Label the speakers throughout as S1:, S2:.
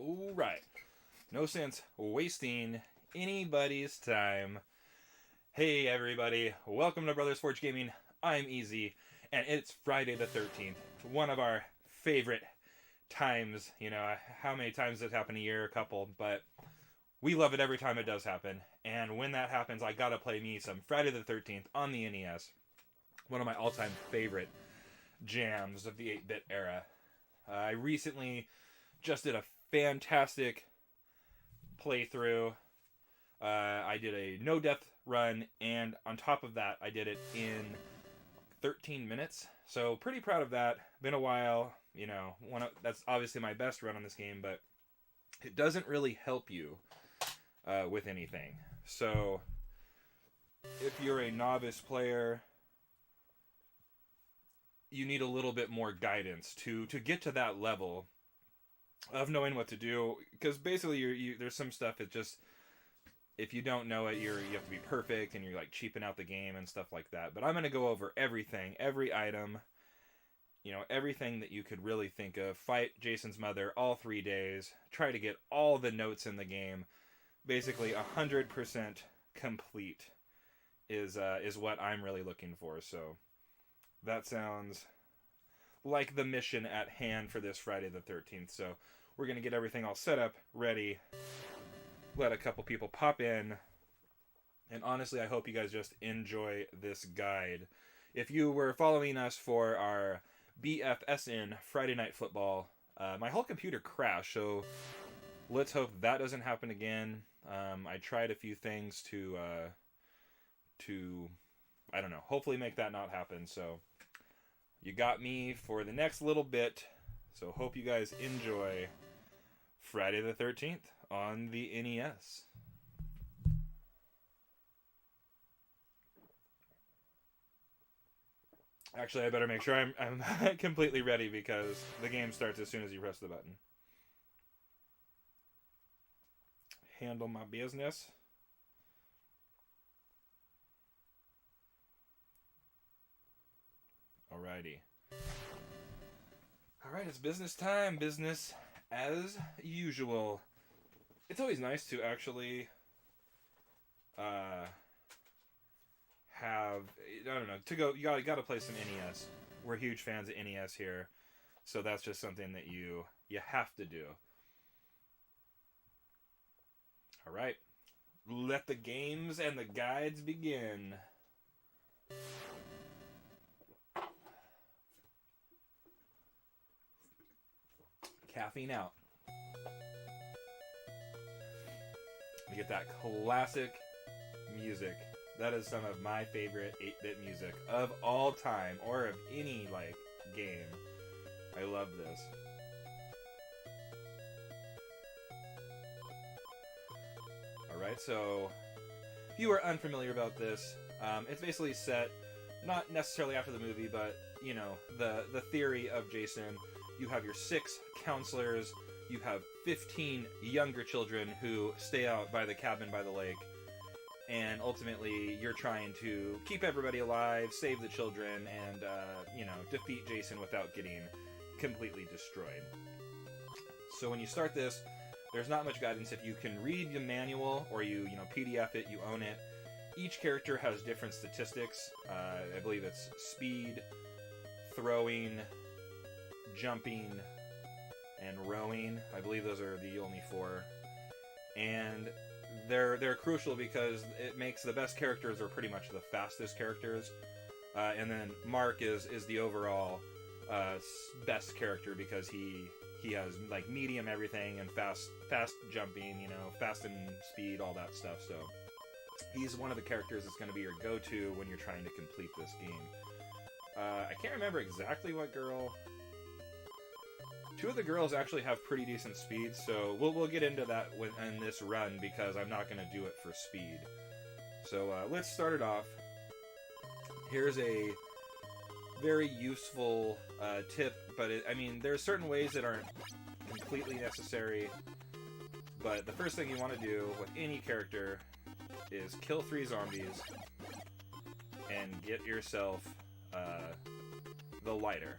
S1: Alright. No sense wasting anybody's time. Hey everybody, welcome to Brothers Forge Gaming. I'm Easy, and it's Friday the 13th. One of our favorite times. You know, how many times does it happen a year? A couple, but we love it every time it does happen. And when that happens, I gotta play me some Friday the 13th on the NES. One of my all-time favorite jams of the 8-bit era. I recently just did a fantastic playthrough. I did a no-death run, and on top of that, I did it in 13 minutes. So pretty proud of that. Been a while, you know. That's obviously my best run on this game, but it doesn't really help you with anything. So if you're a novice player, you need a little bit more guidance to get to that level of knowing what to do, because basically there's some stuff that just, if you don't know it, you have to be perfect, and you're like cheaping out the game and stuff like that. But I'm going to go over everything, every item, you know, everything that you could really think of. Fight Jason's mother all 3 days, try to get all the notes in the game. Basically 100% complete is what I'm really looking for. So that sounds like the mission at hand for this Friday the 13th. So we're going to get everything all set up, ready, let a couple people pop in, and honestly, I hope you guys just enjoy this guide. If you were following us for our BFSN Friday Night Football, my whole computer crashed, so let's hope that doesn't happen again. I tried a few things to I don't know, hopefully make that not happen. So you got me for the next little bit, so hope you guys enjoy Friday the 13th on the NES. Actually, I better make sure I'm completely ready, because the game starts as soon as you press the button. Handle my business. Alrighty. Alright, it's business time. Business as usual. It's always nice to actually have, I don't know, to go, you gotta play some NES. We're huge fans of NES here, so that's just something that you have to do. Alright, let the games and the guides begin. Caffeine out. You get that classic music. That is some of my favorite 8-bit music of all time, or of any, like, game. I love this. Alright, so if you are unfamiliar about this, it's basically set, not necessarily after the movie, but, you know, the theory of Jason. You have your 6 counselors, you have 15 younger children who stay out by the cabin by the lake, and ultimately you're trying to keep everybody alive, save the children, and, you know, defeat Jason without getting completely destroyed. So when you start this, there's not much guidance. If you can read the manual, or you PDF it, you own it. Each character has different statistics. I believe it's speed, throwing, jumping, and rowing. I believe those are the only 4. And they're crucial because it makes the best characters are pretty much the fastest characters. And then Mark is the overall best character, because he has like medium everything and fast jumping, you know, fast and speed, all that stuff. So he's one of the characters that's going to be your go-to when you're trying to complete this game. I can't remember exactly what girl. 2 of the girls actually have pretty decent speed, so we'll get into that in this run, because I'm not going to do it for speed. So let's start it off. Here's a very useful tip, but I mean, there's certain ways that aren't completely necessary. But the first thing you want to do with any character is kill 3 zombies and get yourself the lighter.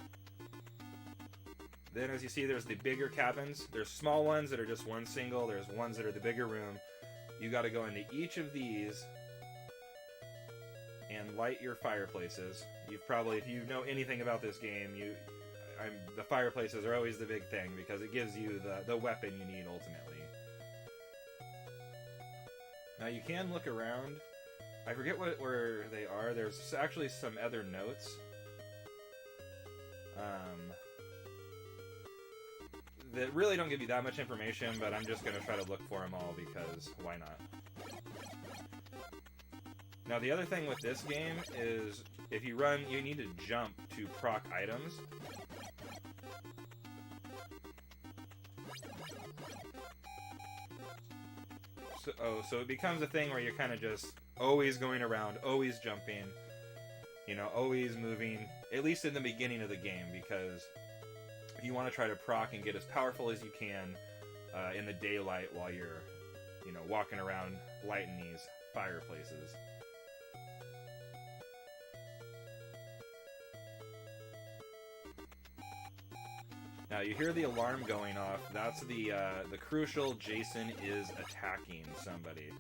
S1: Then as you see, there's the bigger cabins. There's small ones that are just one single. There's ones that are the bigger room. You got to go into each of these and light your fireplaces. You've probably, if you know anything about this game, the fireplaces are always the big thing because it gives you the weapon you need ultimately. Now you can look around. I forget where they are. There's actually some other notes. That really don't give you that much information, but I'm just going to try to look for them all because why not? Now the other thing with this game is if you run, you need to jump to proc items. So it becomes a thing where you're kind of just always going around, always jumping, you know, always moving, at least in the beginning of the game, because you want to try to proc and get as powerful as you can in the daylight while you're, you know, walking around lighting these fireplaces. Now you hear the alarm going off. That's the crucial Jason is attacking somebody.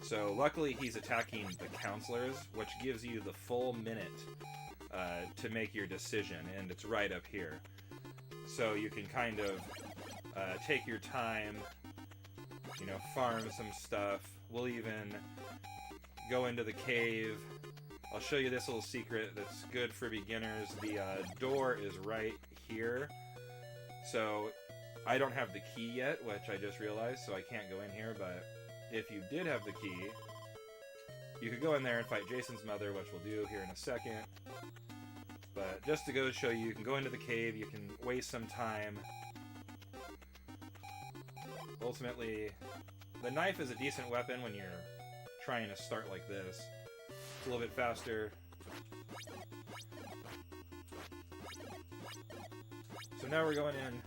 S1: So luckily he's attacking the counselors, which gives you the full minute to make your decision, and it's right up here. So you can kind of take your time, you know, farm some stuff. We'll even go into the cave. I'll show you this little secret that's good for beginners. The door is right here. So I don't have the key yet, which I just realized, so I can't go in here, but if you did have the key, you could go in there and fight Jason's mother, which we'll do here in a second. But just to go to show you, you can go into the cave, you can waste some time. Ultimately, the knife is a decent weapon when you're trying to start like this. It's a little bit faster. So now we're going in.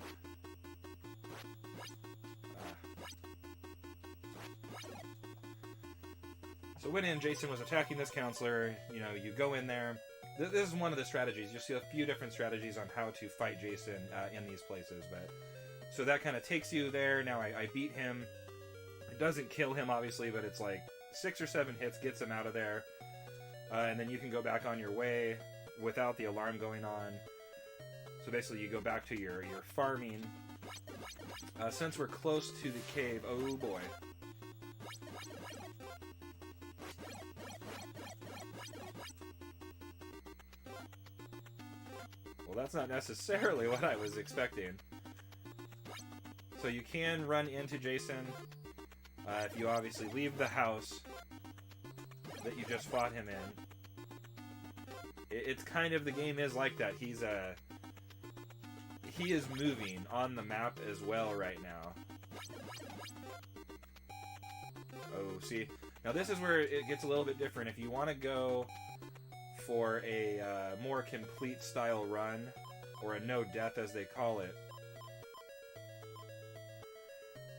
S1: So went in, Jason was attacking this counselor. You know, you go in there. This is one of the strategies. You'll see a few different strategies on how to fight Jason in these places. But so that kind of takes you there. Now I beat him. It doesn't kill him, obviously, but it's like 6 or 7 hits gets him out of there. And then you can go back on your way without the alarm going on. So basically you go back to your farming. Since we're close to the cave, oh boy. Well, that's not necessarily what I was expecting. So you can run into Jason if you obviously leave the house that you just fought him in. It's kind of, the game is like that. He is moving on the map as well right now. Oh, see. Now this is where it gets a little bit different. If you want to go for a more complete style run, or a no death as they call it,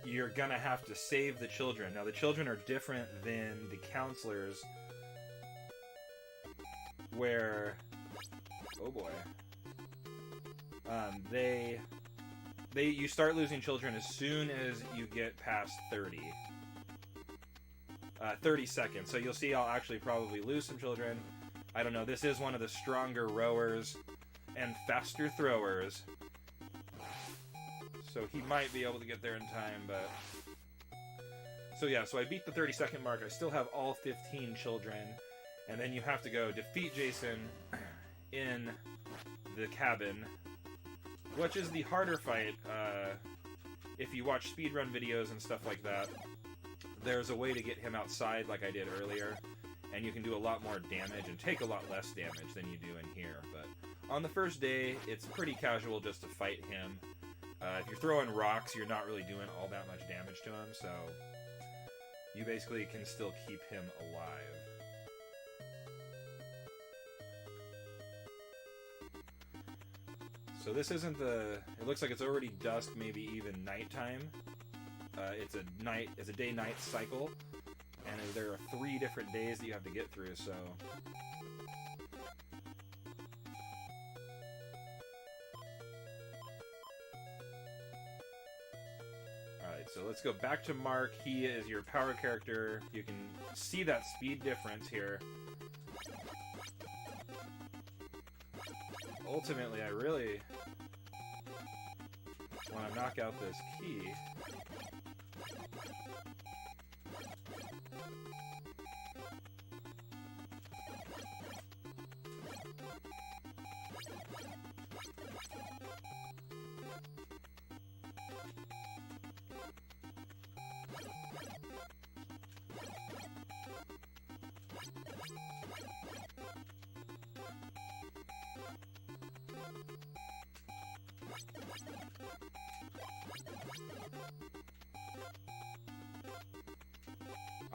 S1: you're gonna have to save the children. Now the children are different than the counselors, where, oh boy, you start losing children as soon as you get past 30 seconds. So you'll see I'll actually probably lose some children. I don't know, this is one of the stronger rowers and faster throwers, so he might be able to get there in time. But so yeah, so I beat the 30-second mark. I still have all 15 children, and then you have to go defeat Jason in the cabin, which is the harder fight. If you watch speedrun videos and stuff like that, there's a way to get him outside like I did earlier, and you can do a lot more damage and take a lot less damage than you do in here. But on the first day, it's pretty casual just to fight him. If you're throwing rocks, you're not really doing all that much damage to him, so you basically can still keep him alive. So this isn't the... It looks like it's already dusk, maybe even nighttime. It's a day-night cycle, and there are 3 different days that you have to get through, so... Alright, so let's go back to Mark. He is your power character. You can see that speed difference here. Ultimately, I really want to knock out this key.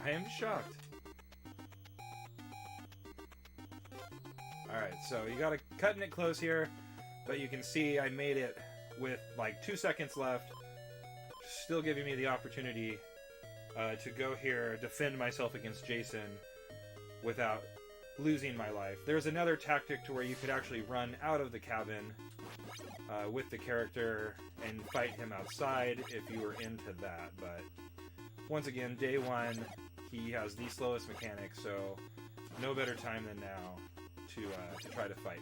S1: I am shocked. Alright, so you gotta cutting it close here, but you can see I made it with like 2 seconds left, still giving me the opportunity to go here, defend myself against Jason without losing my life. There's another tactic to where you could actually run out of the cabin with the character and fight him outside if you were into that, but once again, day one, he has the slowest mechanic, so no better time than now to try to fight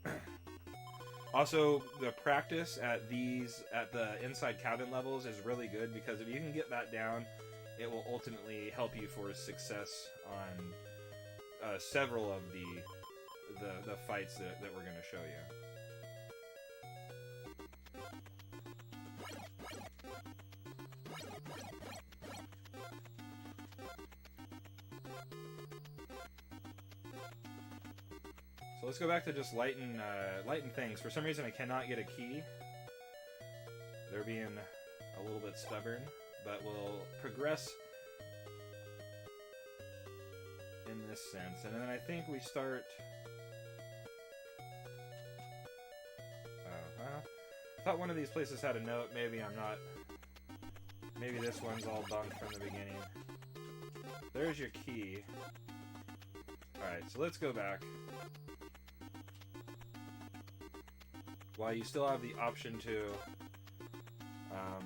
S1: him. Also, the practice at the inside cabin levels is really good, because if you can get that down, it will ultimately help you for success on several of the fights that we're going to show you. So let's go back to just lighten things. For some reason I cannot get a key. They're being a little bit stubborn, but we'll progress in this sense. And then I think we start... I thought one of these places had a note. Maybe I'm not... Maybe this one's all bunked from the beginning. There's your key. Alright, so let's go back. While you still have the option to,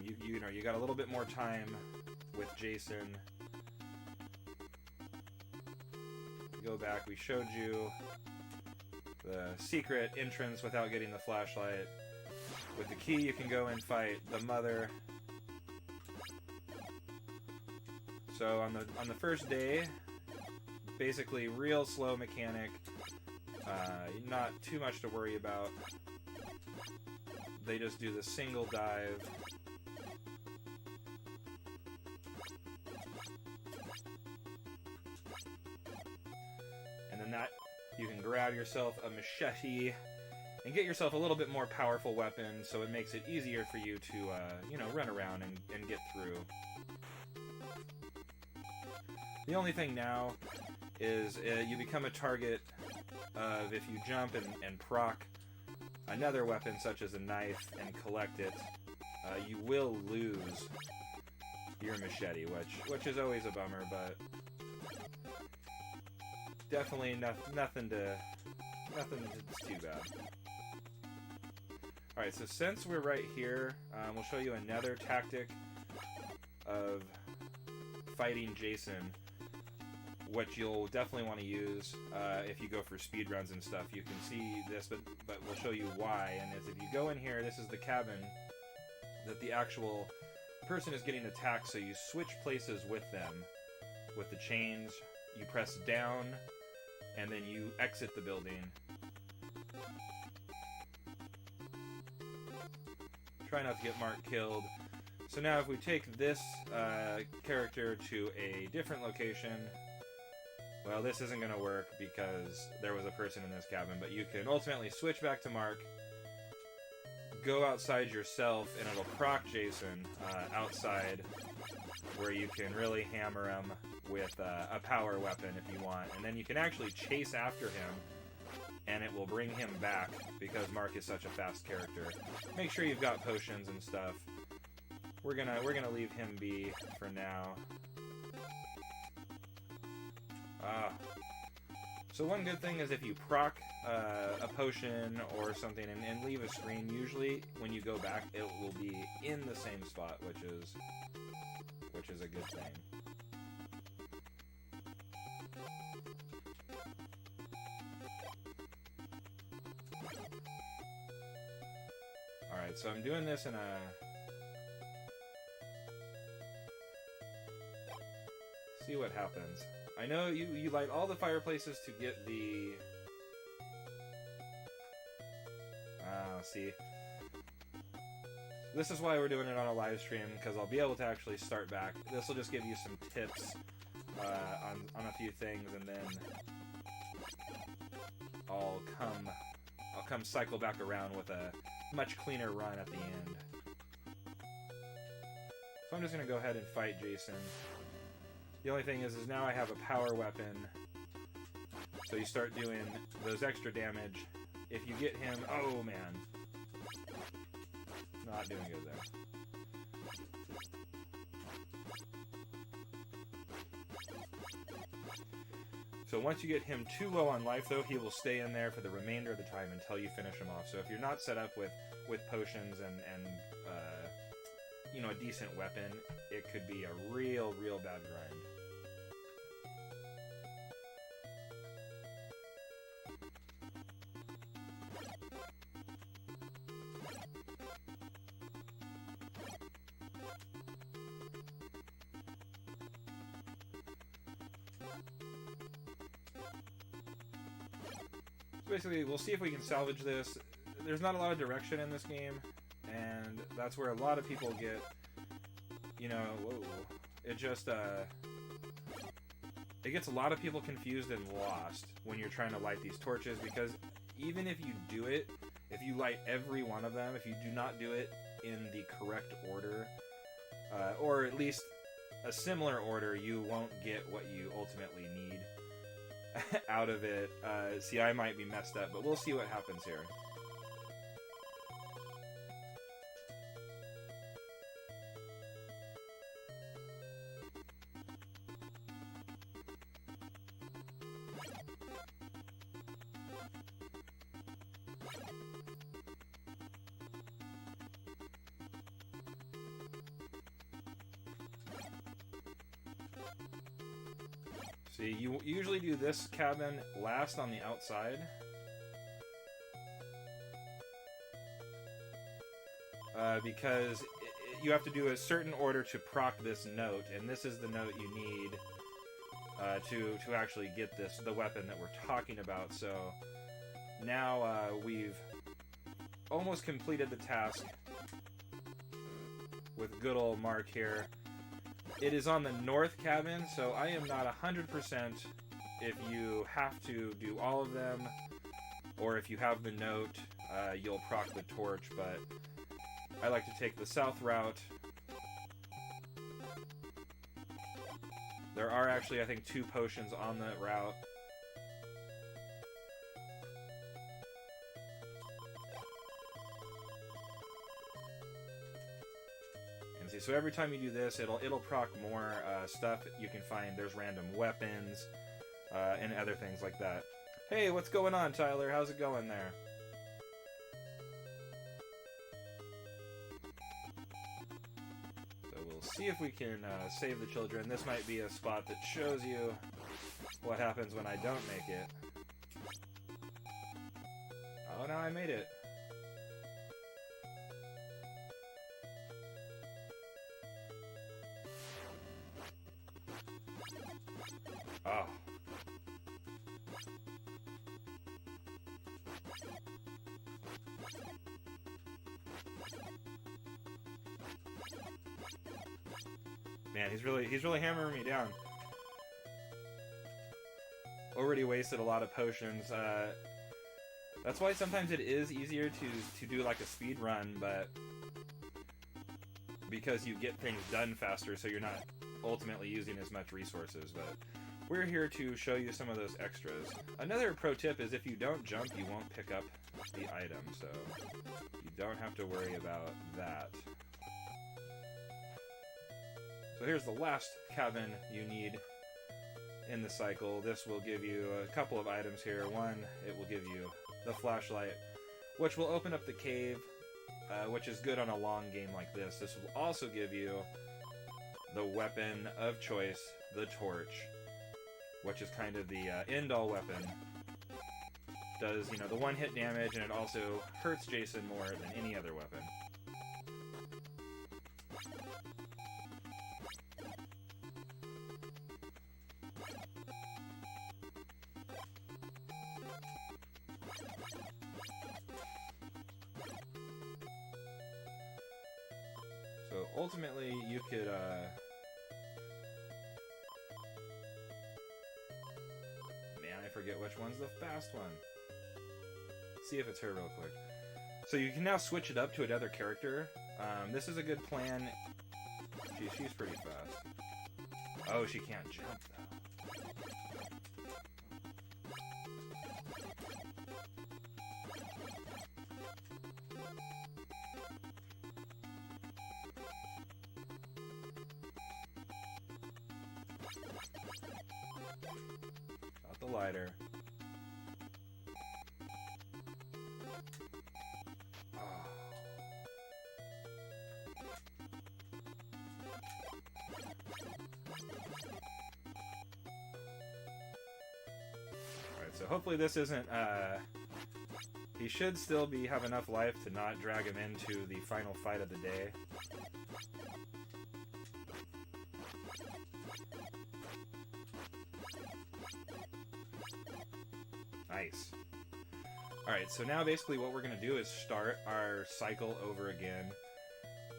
S1: you got a little bit more time with Jason. Go back, we showed you the secret entrance without getting the flashlight. With the key, you can go and fight the mother. So on the first day, basically real slow mechanic, not too much to worry about. They just do the single dive. And then that, you can grab yourself a machete and get yourself a little bit more powerful weapon, so it makes it easier for you to, run around and get through. The only thing now is you become a target of, if you jump and proc another weapon such as a knife and collect it, you will lose your machete, which is always a bummer, but definitely nothing that's too bad. Alright, so since we're right here, we'll show you another tactic of fighting Jason, which you'll definitely want to use if you go for speed runs and stuff. You can see this, but we'll show you why. And it's, if you go in here, this is the cabin that the actual person is getting attacked, so you switch places with them. With the chains, you press down, and then you exit the building. Try not to get Mark killed. So now if we take this character to a different location... Well, this isn't going to work because there was a person in this cabin, but you can ultimately switch back to Mark, go outside yourself, and it'll proc Jason outside, where you can really hammer him with a power weapon if you want, and then you can actually chase after him, and it will bring him back because Mark is such a fast character. Make sure you've got potions and stuff. We're gonna leave him be for now. So one good thing is if you proc a potion or something and leave a screen, usually when you go back it will be in the same spot, which is a good thing. Alright, so I'm doing this in a... See what happens. I know you light all the fireplaces to get the... see. This is why we're doing it on a live stream, because I'll be able to actually start back. This will just give you some tips on a few things, and then I'll come cycle back around with a much cleaner run at the end. So I'm just going to go ahead and fight Jason. The only thing is now I have a power weapon, so you start doing those extra damage. If you get him... Oh, man. Not doing good there. So once you get him too low on life, though, he will stay in there for the remainder of the time until you finish him off. So if you're not set up with potions and you know, a decent weapon, it could be a real bad grind. Basically, we'll see if we can salvage this. There's not a lot of direction in this game, and that's where a lot of people get, you know, whoa, it just, it gets a lot of people confused and lost when you're trying to light these torches, because even if you do it, if you light every one of them, if you do not do it in the correct order, or at least a similar order, you won't get what you ultimately need out of it. See, I might be messed up, but we'll see what happens here. See, you usually do this cabin last on the outside. Because you have to do a certain order to proc this note, and this is the note you need to actually get the weapon that we're talking about. So now we've almost completed the task with good old Mark here. It is on the north cabin, so I am not 100% if you have to do all of them, or if you have the note, you'll proc the torch, but I like to take the south route. There are actually, I think, 2 potions on that route. So every time you do this, it'll proc more stuff you can find. There's random weapons and other things like that. Hey, what's going on, Tyler? How's it going there? So we'll see if we can save the children. This might be a spot that shows you what happens when I don't make it. Oh, no, I made it. Oh. Man, he's really hammering me down. Already wasted a lot of potions. That's why sometimes it is easier to do like a speed run, but because you get things done faster, so you're not ultimately using as much resources. But we're here to show you some of those extras. Another pro tip is if you don't jump, you won't pick up the item, so you don't have to worry about that. So here's the last cabin you need in the cycle, this will give you a couple of items here. One, it will give you the flashlight, which will open up the cave, which is good on a long game like this. This will also give you the weapon of choice, the torch, which is kind of the end-all weapon. Does, you know, the one-hit damage, and it also hurts Jason more than any other weapon. So ultimately, you could, man, I forget which one's the fast one. See if it's her real quick. So you can now switch it up to another character. This is a good plan. She's pretty fast. Oh, she can't jump, though. Not the lighter. So hopefully this isn't, he should still have enough life to not drag him into the final fight of the day. Nice. Alright, so now basically what we're going to do is start our cycle over again.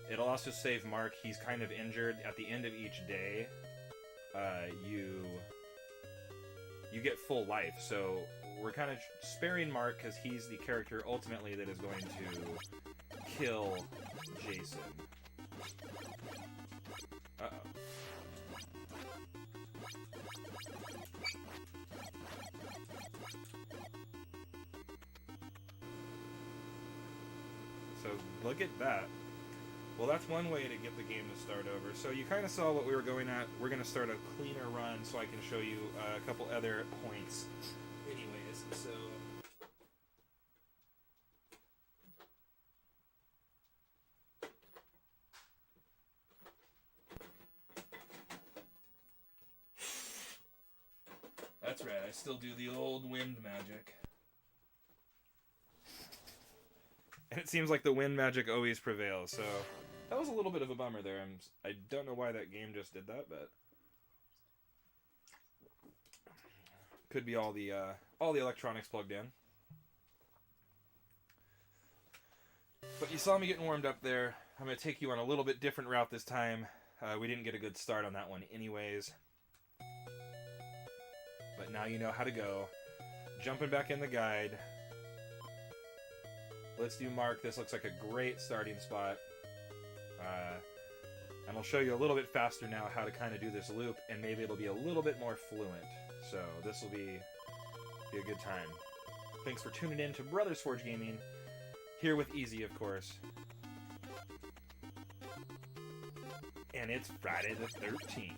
S1: It'll also save Mark. He's kind of injured. At the end of each day, you get full life, so we're kind of sparing Mark because he's the character ultimately that is going to kill Jason. Uh-oh. So look at that. Well, that's one way to get the game to start over. So you kind of saw what we were going at. We're going to start a cleaner run so I can show you a couple other points. Anyways, so... That's right, I still do the old wind magic. And it seems like the wind magic always prevails, so... That was a little bit of a bummer there. I don't know why that game just did that, but... Could be all the electronics plugged in. But you saw me getting warmed up there. I'm going to take you on a little bit different route this time. We didn't get a good start on that one anyways. But now you know how to go. Jumping back in the guide. Let's do Mark. This looks like a great starting spot. And I'll show you a little bit faster now how to kind of do this loop, and maybe it'll be a little bit more fluent. So this will be a good time. Thanks for tuning in to Brothers Forge Gaming, here with Easy, of course. And it's Friday the 13th.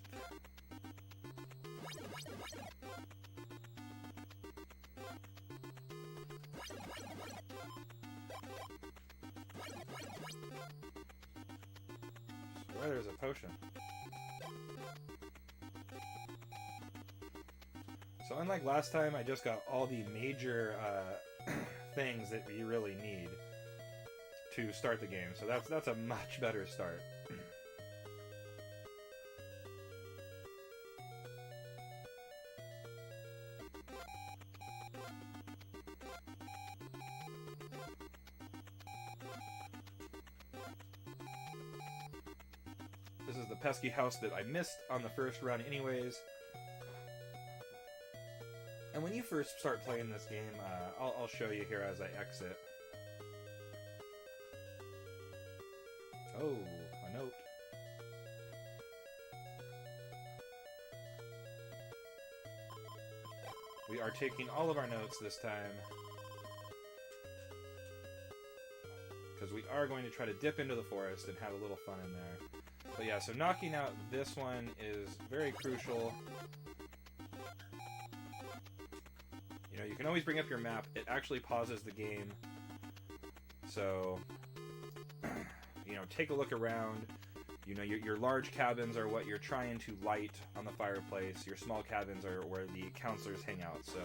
S1: Swear there's a potion. So unlike last time, I just got all the major things that you really need to start the game. So that's a much better start. This is the pesky house that I missed on the first run anyways. And when you first start playing this game, I'll show you here as I exit. Oh, a note. We are taking all of our notes this time, because we are going to try to dip into the forest and have a little fun in there. But yeah, so knocking out this one is very crucial. You know, you can always bring up your map. It actually pauses the game. So, you know, take a look around. You know, your large cabins are what you're trying to light on the fireplace. Your small cabins are where the counselors hang out. So,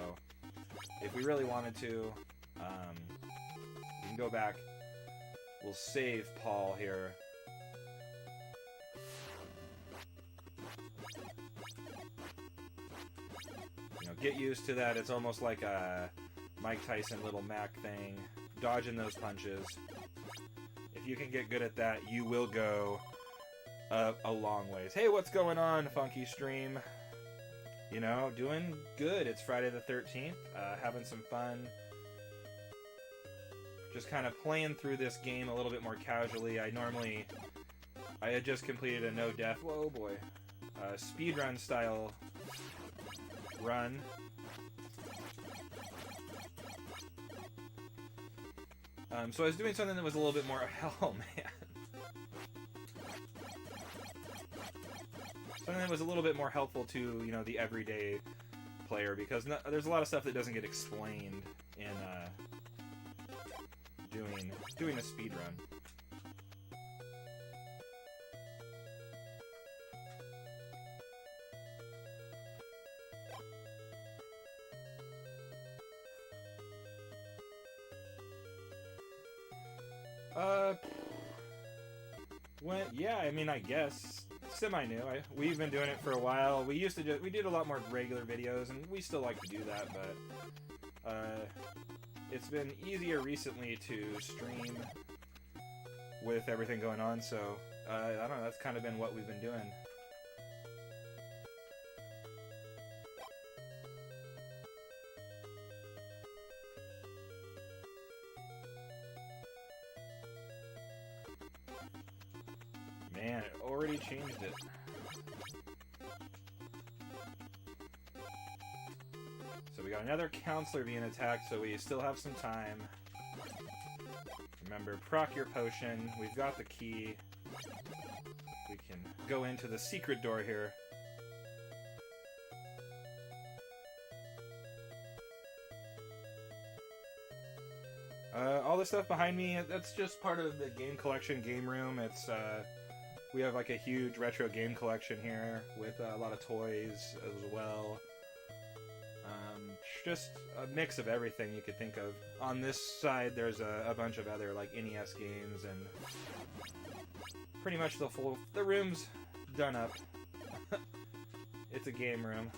S1: if we really wanted to, we can go back. We'll save Paul here. You know, get used to that. It's almost like a Mike Tyson Little Mac thing. Dodging those punches. If you can get good at that, you will go a long ways. Hey, what's going on, Funky Stream? You know, doing good. It's Friday the 13th. Having some fun. Just kind of playing through this game a little bit more casually. I had just completed a no death, whoa boy, speedrun style run. So I was doing something that was a little bit more, oh man. Something that was a little bit more helpful to, you know, the everyday player, because there's a lot of stuff that doesn't get explained in, doing a speed run. Yeah, I mean, I guess semi-new. We've been doing it for a while. We did a lot more regular videos, and we still like to do that, but it's been easier recently to stream with everything going on, so I don't know, that's kind of been what we've been doing. Man, it already changed it. So we got another counselor being attacked, so we still have some time. Remember, proc your potion. We've got the key. We can go into the secret door here. All the stuff behind me, that's just part of the game collection game room. It's we have like a huge retro game collection here with a lot of toys as well. Just a mix of everything you could think of. On this side, there's a bunch of other like NES games, and pretty much the room's done up. It's a game room.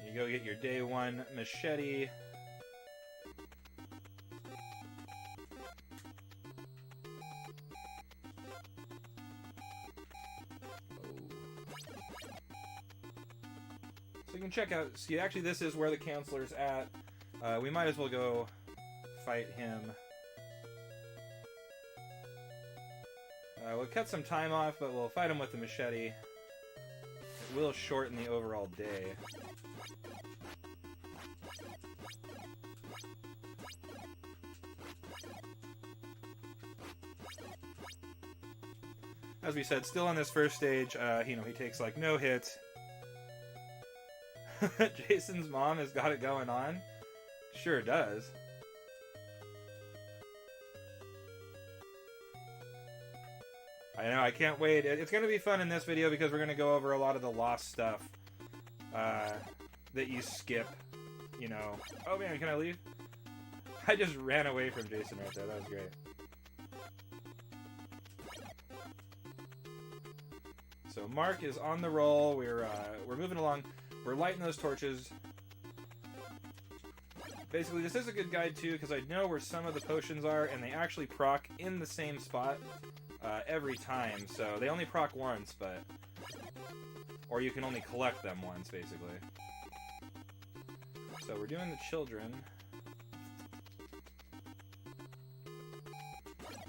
S1: You go get your day one machete. So you can check out, see, actually this is where the counselor's at. We might as well go fight him. We'll cut some time off, but we'll fight him with the machete. It will shorten the overall day. As we said, still on this first stage, you know, he takes like no hits. Jason's mom has got it going on. Sure does. I know, I can't wait. It's going to be fun in this video because we're going to go over a lot of the lost stuff that you skip, you know. Oh man, can I leave? I just ran away from Jason right there. That was great. So Mark is on the roll. We're moving along. We're lighting those torches. Basically, this is a good guide too because I know where some of the potions are, and they actually proc in the same spot every time. So they only proc once, or you can only collect them once, basically. So we're doing the children.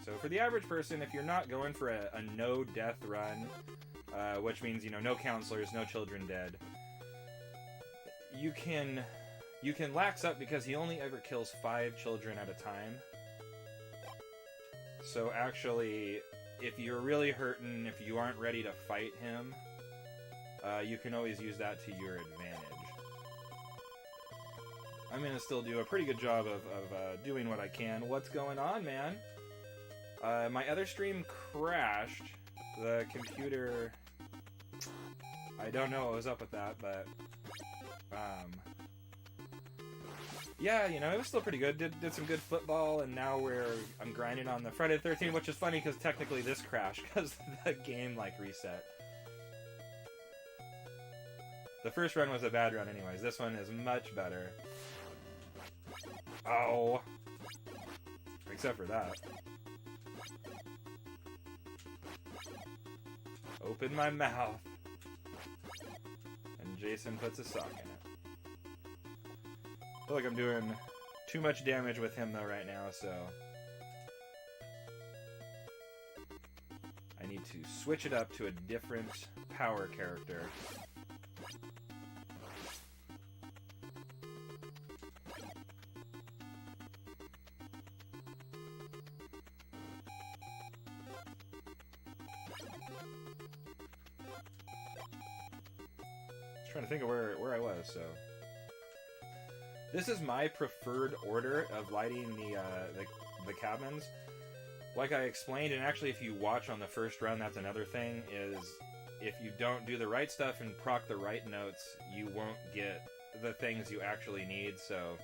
S1: So for the average person, if you're not going for a no-death run, which means, you know, no counselors, no children dead. You can lax up because he only ever kills 5 children at a time. So actually, if you're really hurting, if you aren't ready to fight him, you can always use that to your advantage. I'm going to still do a pretty good job of doing what I can. What's going on, man? My other stream crashed. The computer... I don't know what was up with that, but... yeah, you know, it was still pretty good. Did some good football, and now I'm grinding on the Friday the 13th, which is funny because technically this crashed because the game, like, reset. The first run was a bad run anyways. This one is much better. Oh! Except for that. Open my mouth. And Jason puts a sock in it. I feel like I'm doing too much damage with him though right now, so... I need to switch it up to a different power character. Trying to think of where I was, so... This is my preferred order of lighting the cabins. Like I explained, and actually if you watch on the first run, that's another thing, is if you don't do the right stuff and proc the right notes, you won't get the things you actually need, so...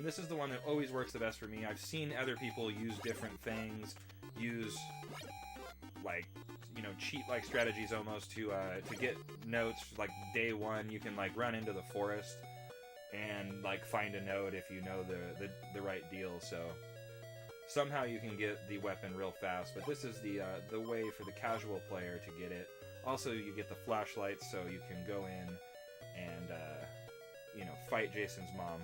S1: this is the one that always works the best for me. I've seen other people use different things, use, like, you know, cheat-like strategies almost to get notes. Like day one, you can like run into the forest and like find a note if you know the right deal. So somehow you can get the weapon real fast. But this is the way for the casual player to get it. Also, you get the flashlights, so you can go in and you know, fight Jason's mom.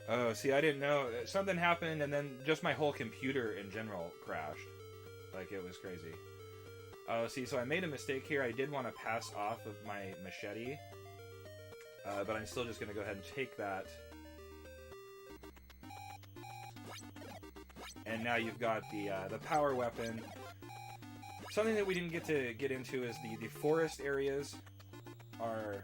S1: Oh, see, I didn't know. Something happened, and then just my whole computer in general crashed. Like, it was crazy. Oh, see, so I made a mistake here. I did want to pass off of my machete, but I'm still just going to go ahead and take that. And now you've got the power weapon. Something that we didn't get into is the forest areas are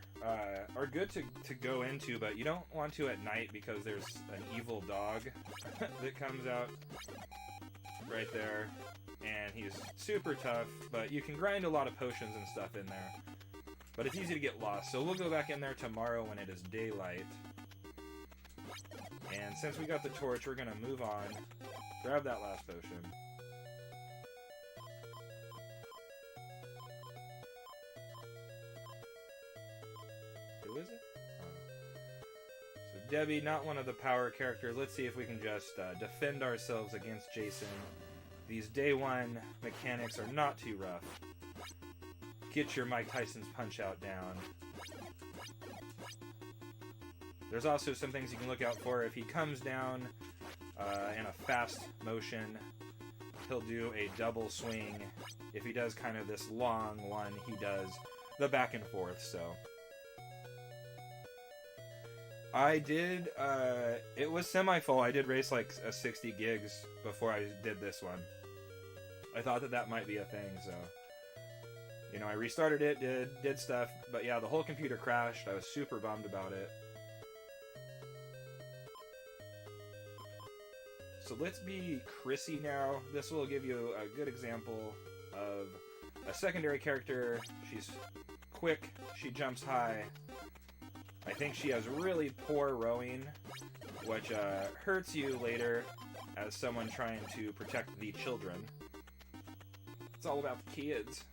S1: good to go into, but you don't want to at night because there's an evil dog that comes out right there, and he's super tough, but you can grind a lot of potions and stuff in there, but it's easy to get lost, so we'll go back in there tomorrow when it is daylight. And since we got the torch, we're gonna move on, grab that last potion. Who is it? Oh. So Debbie, not one of the power characters. Let's see if we can just defend ourselves against Jason. These day one mechanics are not too rough. Get your Mike Tyson's Punch-Out down. There's also some things you can look out for. If he comes down in a fast motion, he'll do a double swing. If he does kind of this long one, he does the back and forth, so... I did, it was semi-full. I did race like a 60 gigs before I did this one. I thought that might be a thing, so... You know, I restarted it, did stuff, but yeah, the whole computer crashed. I was super bummed about it. So let's be Chrissy now. This will give you a good example of a secondary character. She's quick, she jumps high. I think she has really poor rowing, which hurts you later as someone trying to protect the children. It's all about the kids.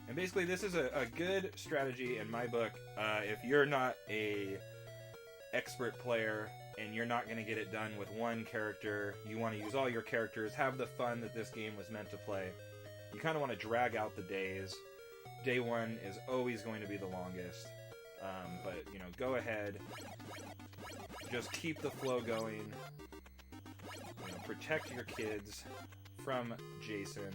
S1: And basically, this is a good strategy in my book if you're not a expert player and you're not going to get it done with one character. You want to use all your characters, have the fun that this game was meant to play. You kind of want to drag out the days. Day one is always going to be the longest. But, you know, go ahead. Just keep the flow going. You know, protect your kids from Jason.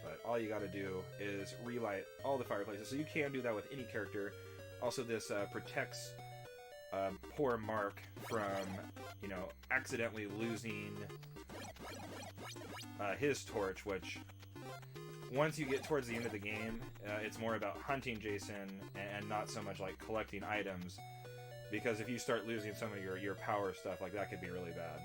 S1: But all you gotta do is relight all the fireplaces. So you can do that with any character. Also, this protects poor Mark from, you know, accidentally losing his torch, which once you get towards the end of the game, it's more about hunting Jason and not so much like collecting items, because if you start losing some of your power stuff, like that could be really bad.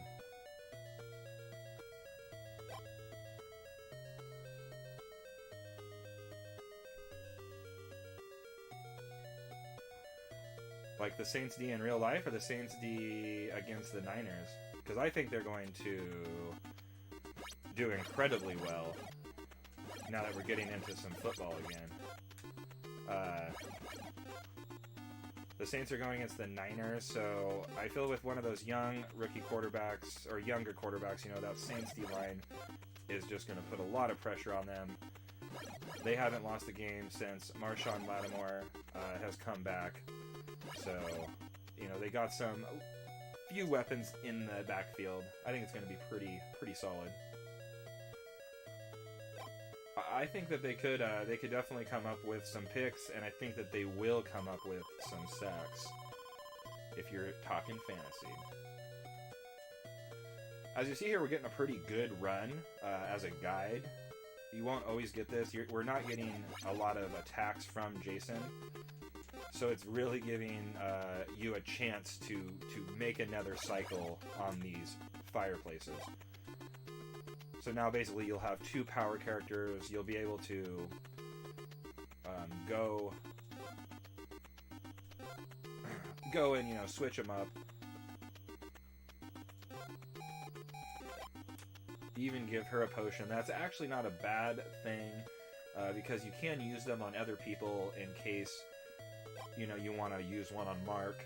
S1: Like the Saints D in real life or the Saints D against the Niners? Because I think they're going to do incredibly well now that we're getting into some football again. The Saints are going against the Niners, so I feel with one of those young rookie quarterbacks, or younger quarterbacks, you know, that Saints D line is just going to put a lot of pressure on them. They haven't lost a game since Marshawn Lattimore has come back. So, you know, they got some few weapons in the backfield. I think it's going to be pretty solid. I think that they could definitely come up with some picks, and I think that they will come up with some sacks if you're talking fantasy. As you see here, we're getting a pretty good run as a guide. You won't always get this. We're not getting a lot of attacks from Jason. So it's really giving you a chance to make another cycle on these fireplaces. So now basically you'll have two power characters. You'll be able to go and, you know, switch them up. Even give her a potion. That's actually not a bad thing because you can use them on other people in case, you know, you want to use one on Mark,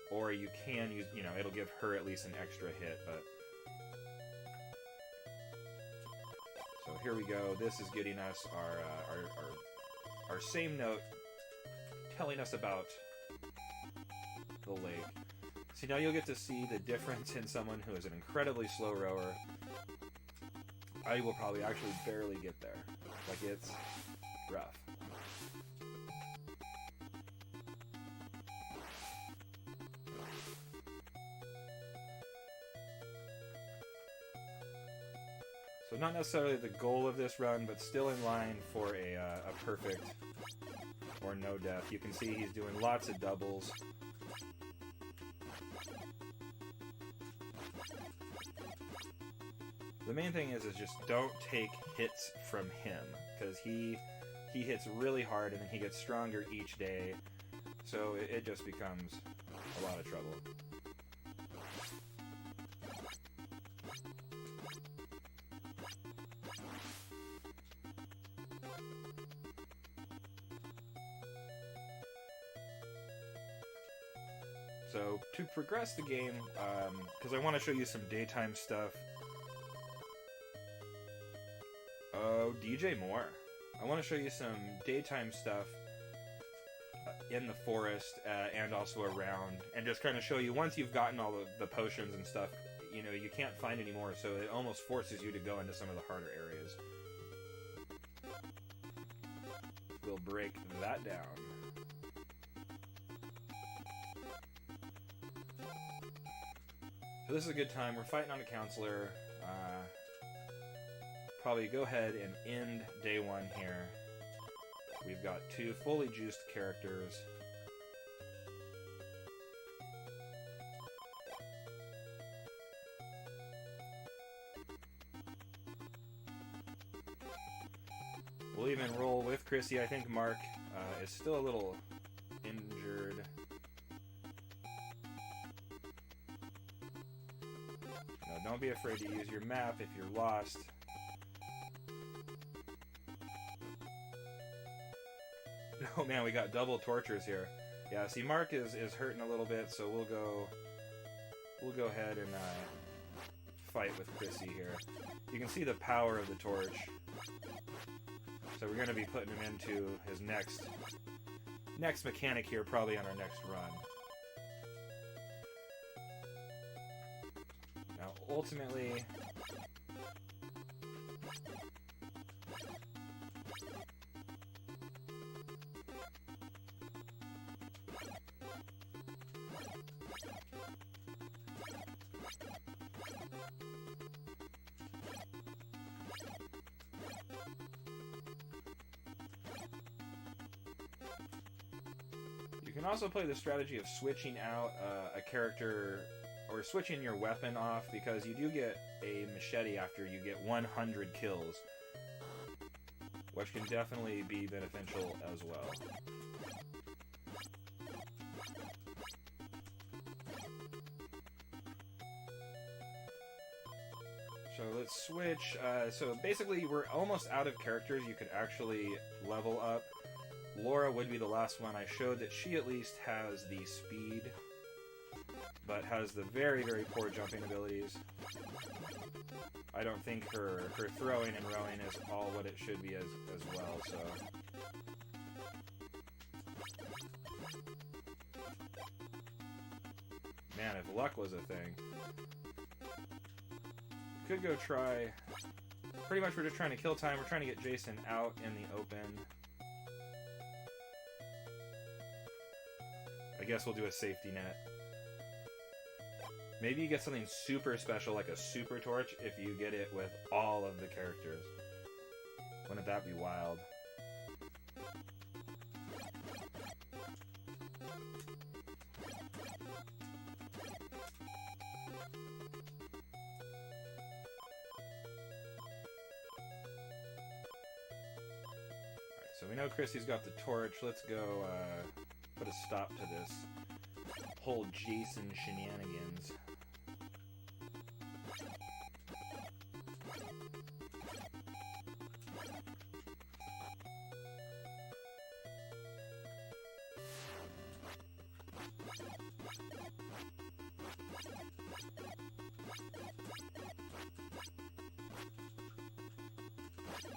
S1: or you can use, you know, it'll give her at least an extra hit. But so here we go. This is getting us our same note, telling us about the lake. So now you'll get to see the difference in someone who is an incredibly slow rower. I will probably actually barely get there. Like, it's rough. So not necessarily the goal of this run, but still in line for a perfect or no death. You can see he's doing lots of doubles. The main thing is just don't take hits from him, because he hits really hard and then he gets stronger each day, so it just becomes a lot of trouble. So to progress the game, because I want to show you some daytime stuff. Oh, DJ Moore. I want to show you some daytime stuff in the forest and also around, and just kind of show you, once you've gotten all of the potions and stuff, you know, you can't find any more, so it almost forces you to go into some of the harder areas. We'll break that down. So this is a good time. We're fighting on a counselor. Probably go ahead and end day one here. We've got two fully juiced characters. We'll even roll with Chrissy. I think Mark is still a little injured. No, don't be afraid to use your map if you're lost. Oh man, we got double tortures here. Yeah, see, Mark is hurting a little bit, so we'll go ahead and fight with Chrissy here. You can see the power of the torch. So we're going to be putting him into his next mechanic here, probably on our next run. Now, ultimately, you can also play the strategy of switching out a character or switching your weapon off, because you do get a machete after you get 100 kills, which can definitely be beneficial as well. So let's switch. So basically, we're almost out of characters you could actually level up. Laura would be the last one. I showed that she at least has the speed, but has the very, very poor jumping abilities. I don't think her throwing and rowing is all what it should be as well, so... Man, if luck was a thing. Could go try... Pretty much we're just trying to kill time. We're trying to get Jason out in the open. I guess we'll do a safety net. Maybe you get something super special, like a super torch, if you get it with all of the characters. Wouldn't that be wild? Alright, so we know Chrissy's got the torch. Let's go put a stop to this whole Jason shenanigans.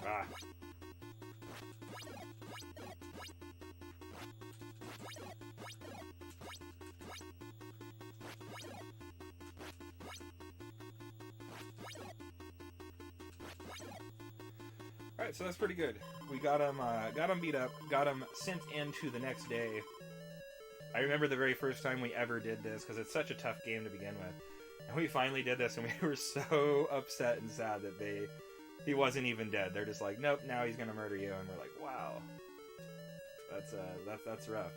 S1: Ah. Alright, so that's pretty good. We got him beat up, got him sent into the next day. I remember the very first time we ever did this, because it's such a tough game to begin with. And we finally did this, and we were so upset and sad that he wasn't even dead. They're just like, nope, now he's gonna murder you, and we're like, wow. That's rough.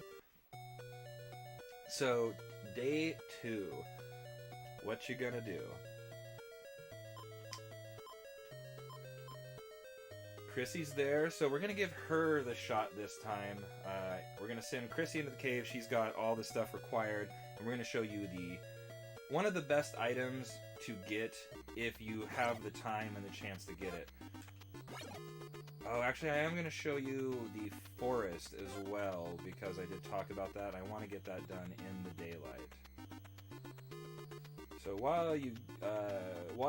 S1: So, day 2. What you gonna do? Chrissy's there, so we're gonna give her the shot this time. We're gonna send Chrissy into the cave. She's got all the stuff required, and we're gonna show you one of the best items to get if you have the time and the chance to get it. Oh, actually, I am gonna show you the forest as well, because I did talk about that. I want to get that done in the daylight. So while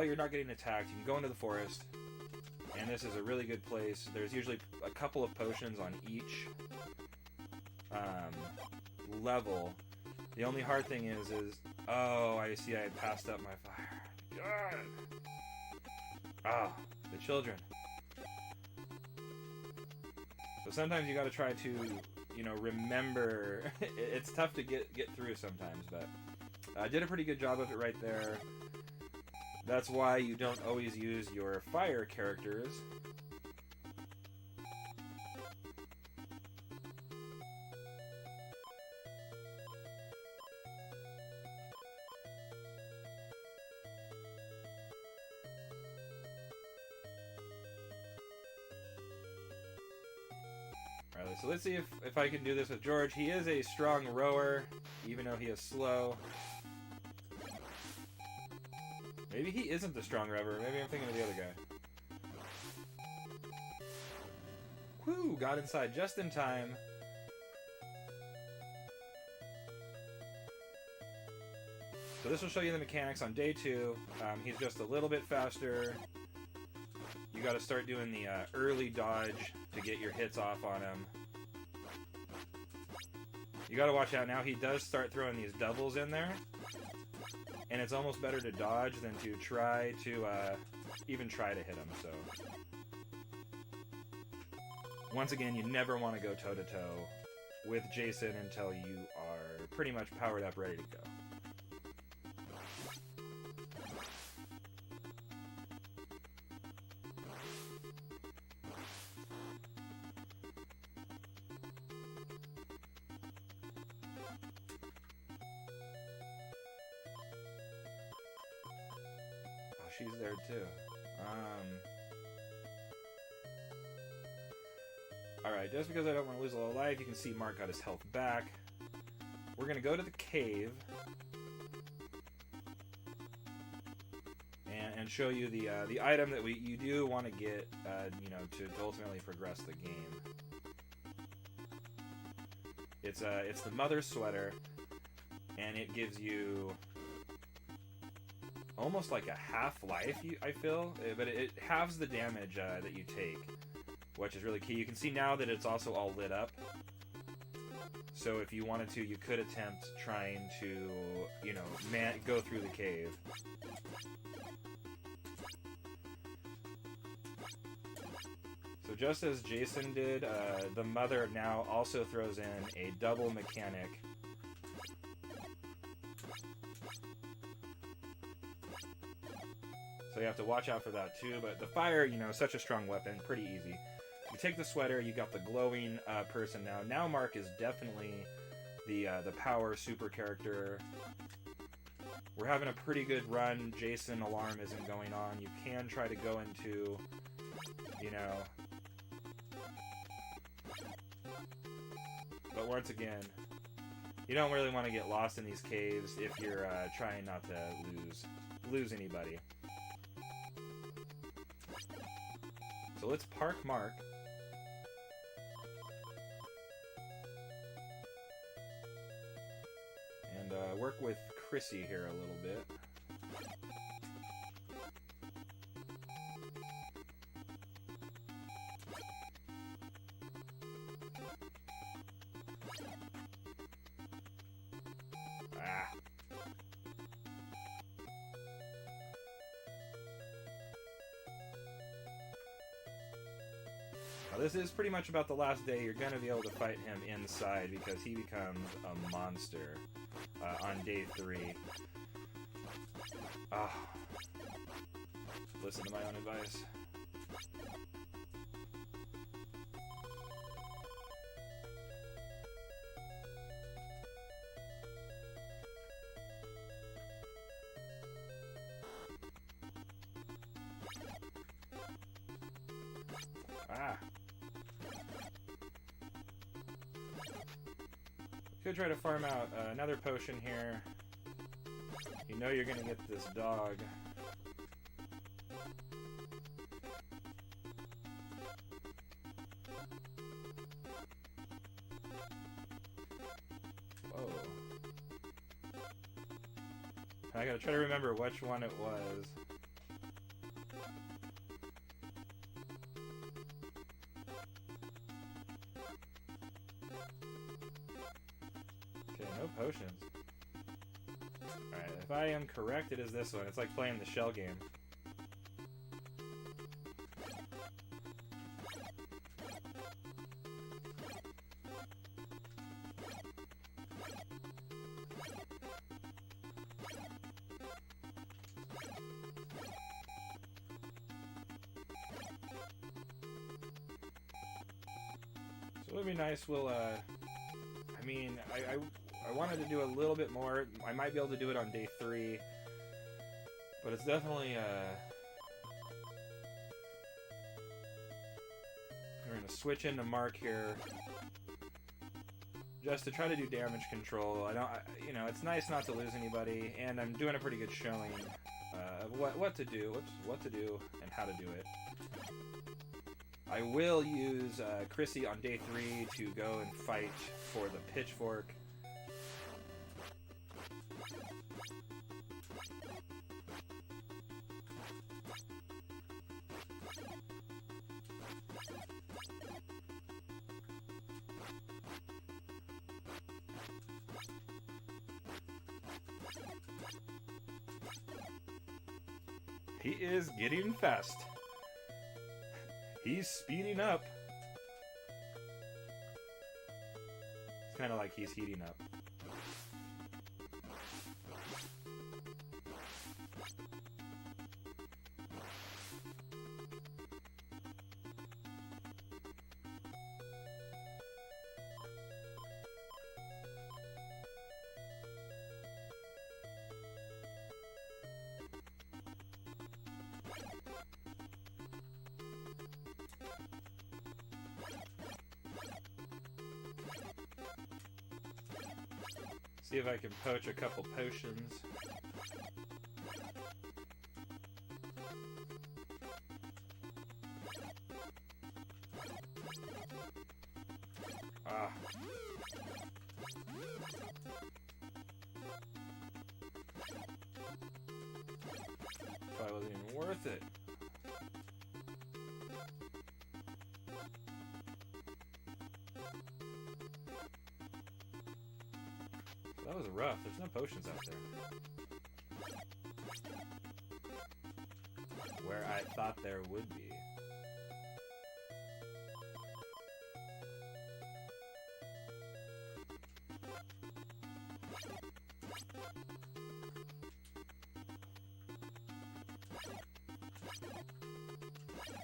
S1: you're not getting attacked, you can go into the forest. And this is a really good place. There's usually a couple of potions on each level. The only hard thing is oh, I see, I passed up my fire. God! Ah, the children. So sometimes you gotta try to, remember. It's tough to get through sometimes, but I did a pretty good job of it right there. That's why you don't always use your fire characters. Alright, so let's see if I can do this with George. He is a strong rower, even though he is slow. Maybe he isn't the strong rubber. Maybe I'm thinking of the other guy. Whew, got inside just in time. So this will show you the mechanics on day 2. He's just a little bit faster. You got to start doing the early dodge to get your hits off on him. You got to watch out now. He does start throwing these doubles in there. And it's almost better to dodge than to try to even try to hit him. So once again, you never want to go toe-to-toe with Jason until you are pretty much powered up, ready to go. She's there too. Alright, just because I don't want to lose a lot of life, you can see Mark got his health back. We're going to go to the cave and show you the item that you do want to get, you know, to ultimately progress the game. It's the Mother Sweater, and it gives you almost like a half-life, I feel, but it halves the damage that you take, which is really key. You can see now that it's also all lit up, so if you wanted to, you could attempt trying to, you know, go through the cave. So just as Jason did, the Mother now also throws in a double mechanic. So you have to watch out for that too, but the fire, you know, such a strong weapon, pretty easy. You take the sweater, you got the glowing person now. Now Mark is definitely the power super character. We're having a pretty good run. Jason alarm isn't going on. You can try to go into, you know... But once again, you don't really want to get lost in these caves if you're trying not to lose anybody. So let's park Mark. And work with Chrissy here a little bit. Ah. Now this is pretty much about the last day. You're going to be able to fight him inside because he becomes a monster on day 3. Ah. Listen to my own advice. Ah. Could try to farm out another potion here. You know you're gonna get this dog. Whoa. I gotta try to remember which one it was. No potions. Alright, if I am correct, it is this one. It's like playing the shell game. So it would be nice, we'll, I mean, I wanted to do a little bit more. I might be able to do it on day 3, but it's definitely we're gonna switch into Mark here just to try to do damage control. You know, it's nice not to lose anybody, and I'm doing a pretty good showing of what to do. Whoops, what to do and how to do it. I will use Chrissy on day 3 to go and fight for the pitchfork. He is getting fast. He's speeding up. It's kind of like he's heating up. See if I can poach a couple potions. Ah. Probably wasn't even worth it. That was rough. There's no potions out there. Where I thought there would be.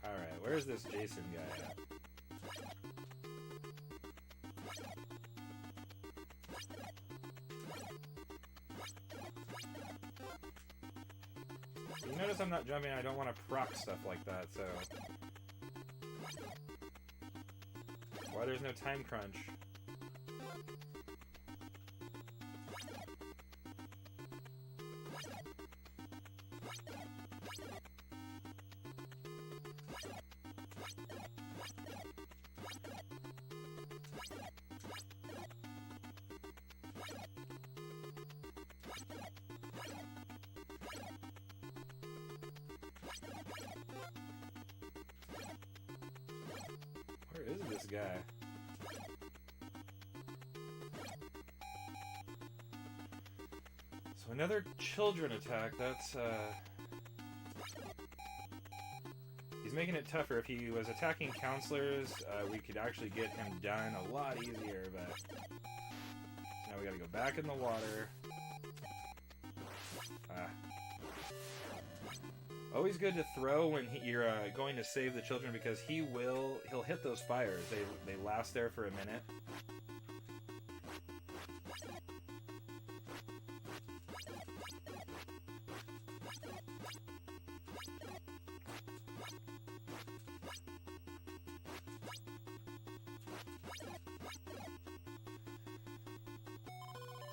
S1: Alright, where's this Jason guy at? You notice I'm not jumping, I don't want to proc stuff like that, so... Why there's no time crunch? Where is this guy? So another children attack, that's he's making it tougher. If he was attacking counselors, we could actually get him done a lot easier, but now we gotta go back in the water. Always good to throw when you're going to save the children, because he'll hit those fires. They last there for a minute.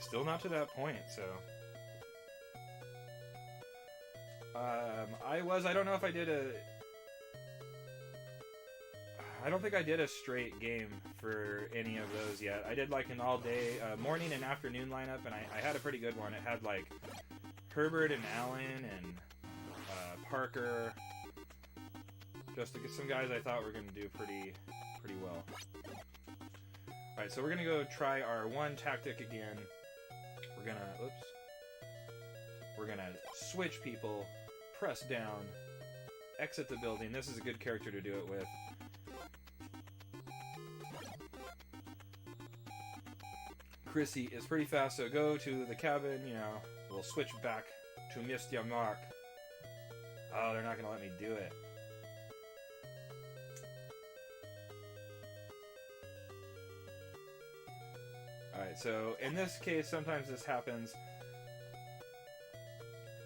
S1: Still not to that point, so... I don't know if I did I don't think I did a straight game for any of those yet. I did like an all-day, morning and afternoon lineup, and I had a pretty good one. It had like Herbert and Allen and Parker. Just to get some guys I thought were going to do pretty well. Alright, so we're going to go try our one tactic again. We're gonna switch people, press down, exit the building. This is a good character to do it with. Chrissy is pretty fast, so go to the cabin, you know, we'll switch back to Mr. Mark. Oh, they're not gonna let me do it. Alright, so in this case, sometimes this happens.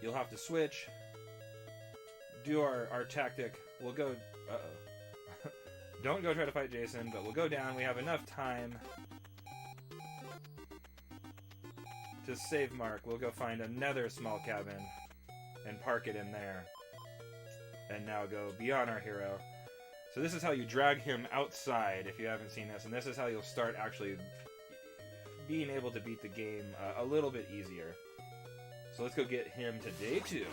S1: You'll have to switch, do our tactic. We'll go... Uh-oh. Don't go try to fight Jason, but we'll go down. We have enough time to save Mark. We'll go find another small cabin and park it in there. And now go beyond our hero. So this is how you drag him outside, if you haven't seen this, and this is how you'll start actually being able to beat the game a little bit easier. So let's go get him to day 2.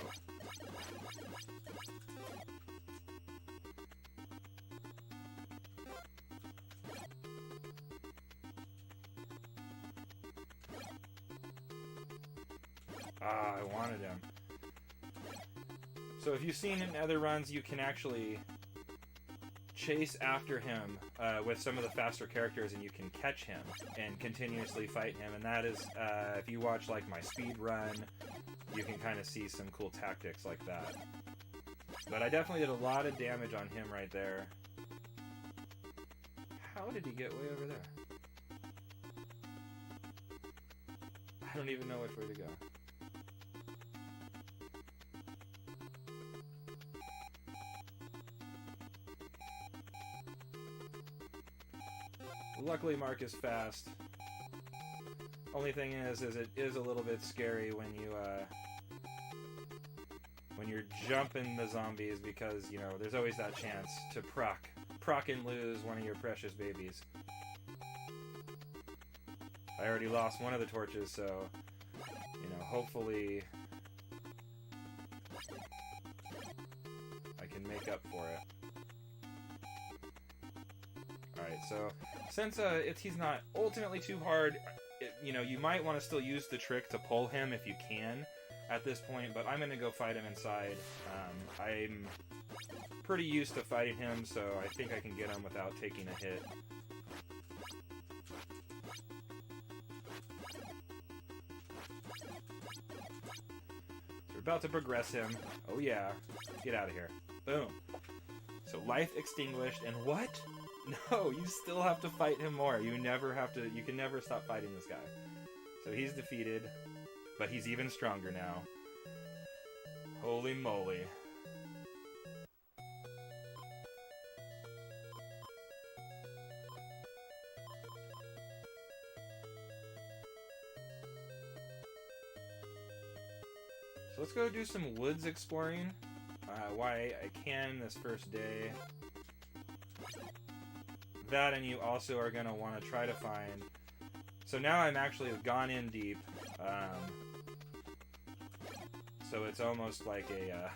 S1: Ah, I wanted him. So if you've seen in other runs, you can actually chase after him with some of the faster characters, and you can catch him and continuously fight him. And that is, if you watch like my speed run, you can kind of see some cool tactics like that. But I definitely did a lot of damage on him right there. How did he get way over there? I don't even know which way to go. Luckily, Mark is fast. Only thing is it is a little bit scary when you're jumping the zombies, because you know there's always that chance to proc and lose one of your precious babies. I already lost one of the torches, so you know, hopefully I can make up for it. Alright, so since he's not ultimately too hard, you know, you might want to still use the trick to pull him if you can at this point, but I'm going to go fight him inside. I'm pretty used to fighting him, so I think I can get him without taking a hit. So we're about to progress him. Oh yeah, get out of here. Boom. So life extinguished, and what? No, you still have to fight him more. You can never stop fighting this guy. So he's defeated, but he's even stronger now. Holy moly. So let's go do some woods exploring. Why I can this first day. That, and you also are going to want to try to find... So now I'm actually gone in deep. So it's almost like a...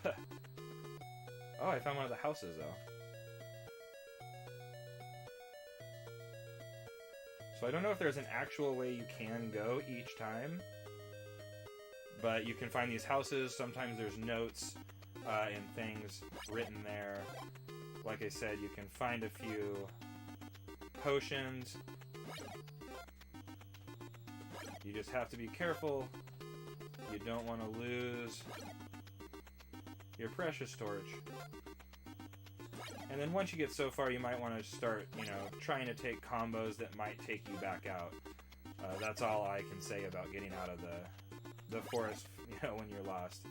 S1: Oh, I found one of the houses, though. So I don't know if there's an actual way you can go each time. But you can find these houses. Sometimes there's notes and things written there. Like I said, you can find a few potions. You just have to be careful. You don't want to lose your precious torch. And then once you get so far, you might want to start, you know, trying to take combos that might take you back out. That's all I can say about getting out of the forest, you know, when you're lost.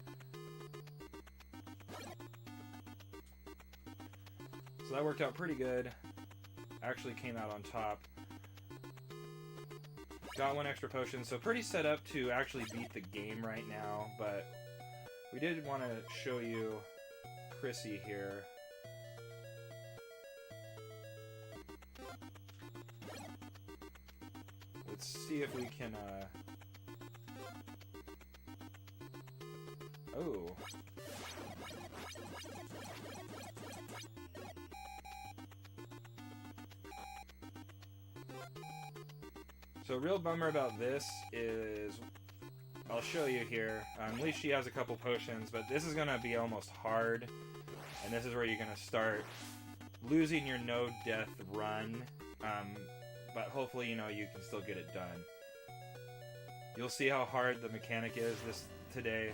S1: So that worked out pretty good. Actually came out on top. Got one extra potion, so pretty set up to actually beat the game right now, but we did want to show you Chrissy here. Let's see if we can, Oh. So real bummer about this is, I'll show you here, at least she has a couple potions, but this is going to be almost hard, and this is where you're going to start losing your no-death run, but hopefully, you know, you can still get it done. You'll see how hard the mechanic is today.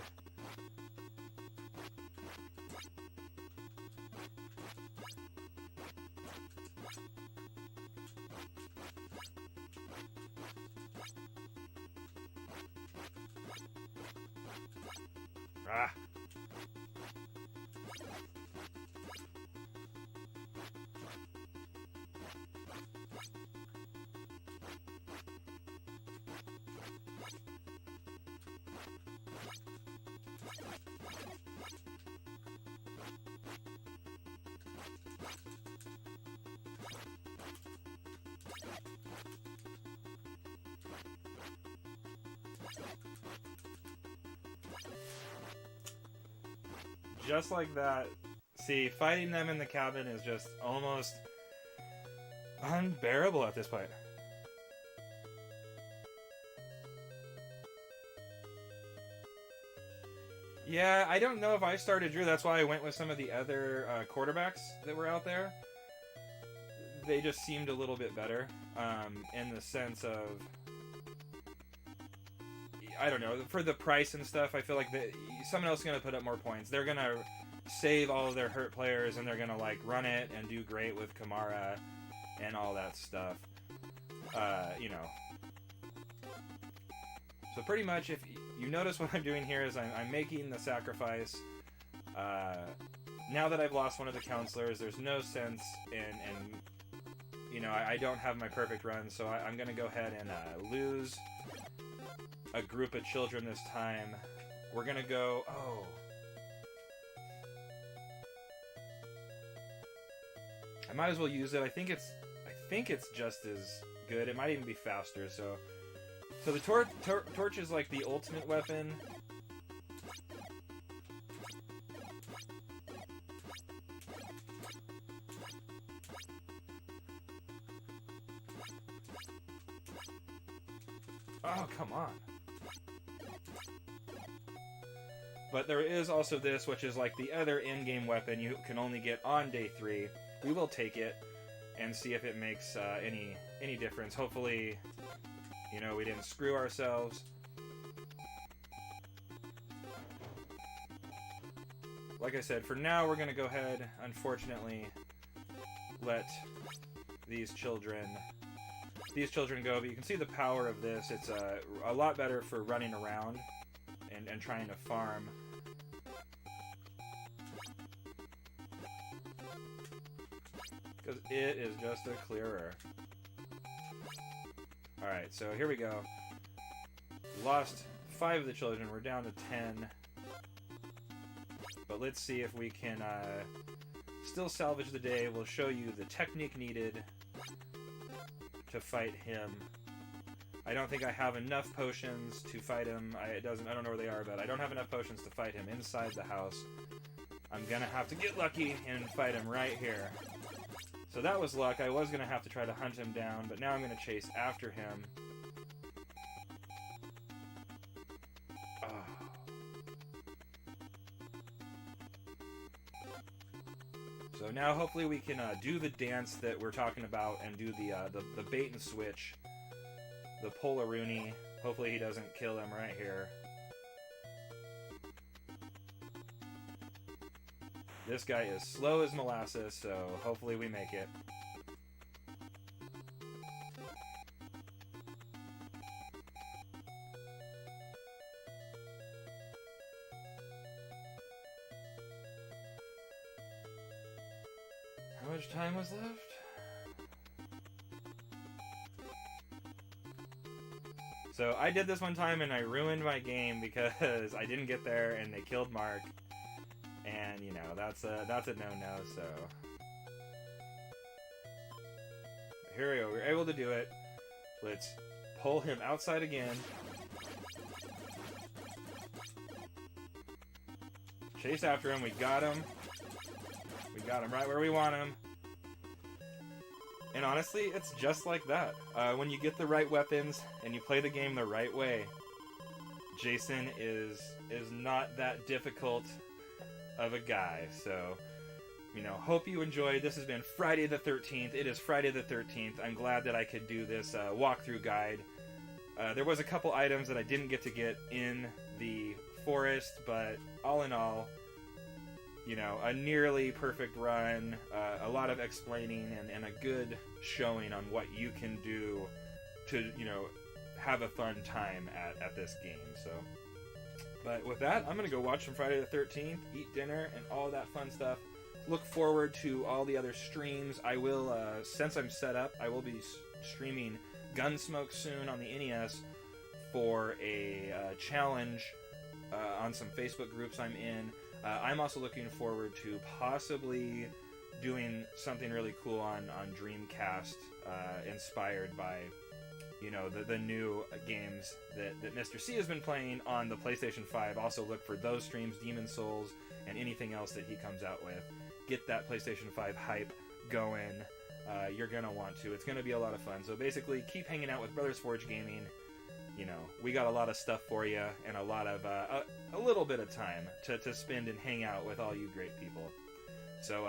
S1: Ah. just like that. See, fighting them in the cabin is just almost unbearable at this point. Yeah, I don't know if I started Drew. That's why I went with some of the other quarterbacks that were out there. They just seemed a little bit better in the sense of, I don't know, for the price and stuff. I feel like someone else is going to put up more points. They're going to save all of their hurt players, and they're going to like run it and do great with Kamara and all that stuff. You know. So pretty much, if you notice what I'm doing here is I'm making the sacrifice. Now that I've lost one of the counselors, there's no sense in you know, I don't have my perfect run, so I'm going to go ahead and lose a group of children this time. We're going to go... Oh. I might as well use it. I think it's just as good. It might even be faster, so... So the torch is like the ultimate weapon. Oh, come on. But there is also this, which is like the other in-game weapon you can only get on day 3. We will take it and see if it makes any difference. Hopefully, you know, we didn't screw ourselves. Like I said, for now we're going to go ahead, unfortunately, let these children go. But you can see the power of this. It's a lot better for running around and trying to farm. Because it is just a clearer. Alright, so here we go. Lost 5 of the children. We're down to 10. But let's see if we can still salvage the day. We'll show you the technique needed to fight him. I don't think I have enough potions to fight him. I don't know where they are, but I don't have enough potions to fight him inside the house. I'm gonna have to get lucky and fight him right here. So that was luck. I was gonna have to try to hunt him down, but now I'm gonna chase after him. Oh. So now hopefully we can do the dance that we're talking about and do the bait and switch. The Polaroonie. Hopefully he doesn't kill him right here. This guy is slow as molasses, so hopefully we make it. How much time was left? So I did this one time and I ruined my game because I didn't get there and they killed Mark. And, you know, that's a no-no, so... Here we go, we're able to do it. Let's pull him outside again. Chase after him, we got him. We got him right where we want him. And honestly, it's just like that. When you get the right weapons and you play the game the right way, Jason is not that difficult of a guy. So, you know, hope you enjoyed. This has been Friday the 13th. It is Friday the 13th. I'm glad that I could do this walkthrough guide. There was a couple items that I didn't get to get in the forest, but all in all, you know, a nearly perfect run, a lot of explaining, and a good showing on what you can do to, you know, have a fun time at this game. So, but with that, I'm going to go watch some Friday the 13th, eat dinner, and all that fun stuff. Look forward to all the other streams. I will, since I'm set up, I will be streaming Gunsmoke soon on the NES for a challenge on some Facebook groups I'm in. I'm also looking forward to possibly doing something really cool on Dreamcast, inspired by you know, the new games that Mr. C has been playing on the PlayStation 5. Also look for those streams, Demon Souls, and anything else that he comes out with. Get that PlayStation 5 hype going. You're going to want to. It's going to be a lot of fun. So basically, keep hanging out with Brothers Forge Gaming. You know, we got a lot of stuff for you, and a lot of, a little bit of time to spend and hang out with all you great people. So